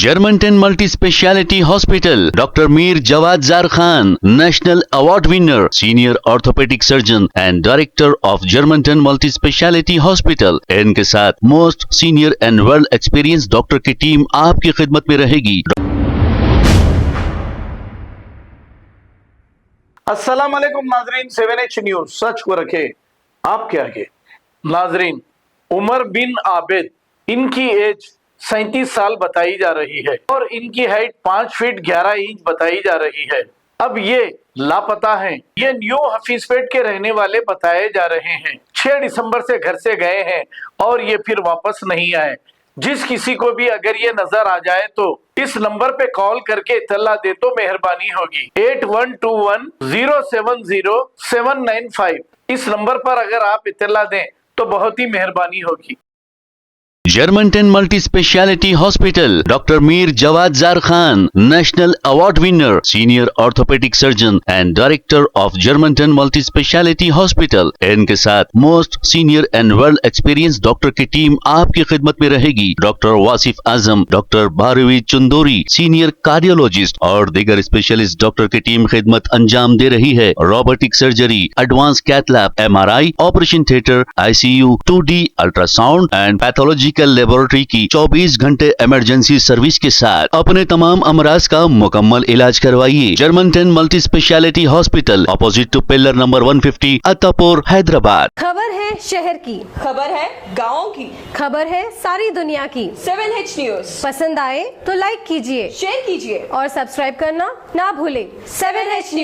Germanton multi speciality hospital, doctor Mir Jawad jar Khan, national award winner, senior orthopaedic surgeon and director of Germanton multi speciality hospital. इनके साथ most senior and well experience doctor की team आपकी खिदमत में रहेगी। अस्सलाम वालेकुम नाजरीन, 7H न्यूज सच को रखे आपके आगे। नाजरीन, उमर बिन आबिद, इनकी एज 37 साल बताई जा रही है और इनकी हाइट 5 फीट 11 इंच बताई जा रही है। अब ये लापता हैं। ये न्यू हफीजपेट के रहने वाले बताए जा रहे हैं। 6 दिसंबर से घर से गए हैं और ये फिर वापस नहीं आए। जिस किसी को भी अगर ये नजर आ जाए तो इस नंबर पे कॉल करके इत्तला दे तो मेहरबानी होगी। 8121070795। इस नंबर पर अगर आप इत्तला दें तो बहुत ही मेहरबानी होगी। Germanton multi speciality hospital, doctor Mir Jawad jar Khan, national award winner, senior orthopaedic surgeon and director of Germanton multi speciality hospital. इनके साथ most senior and well experience doctor की टीम आपकी खिदमत में रहेगी। Doctor Wasif Azam, doctor Bharvi Chandori, senior cardiologist और दीगर स्पेशलिस्ट डॉक्टर की टीम खिदमत अंजाम दे रही है। Robotic surgery, advance cath lab, MRI, operation theatre, ICU, 2D ultrasound and pathology laboratory की 24 घंटे इमरजेंसी सर्विस के साथ अपने तमाम अमराज का मुकम्मल इलाज करवाइए। Germanton multi speciality hospital, opposite to pillar number 150, Attapur, Hyderabad. खबर है शहर की, खबर है गाँव की, खबर है सारी दुनिया की। 7H न्यूज पसंद आए तो लाइक कीजिए, शेयर कीजिए और सब्सक्राइब करना ना भूलें। 7H news.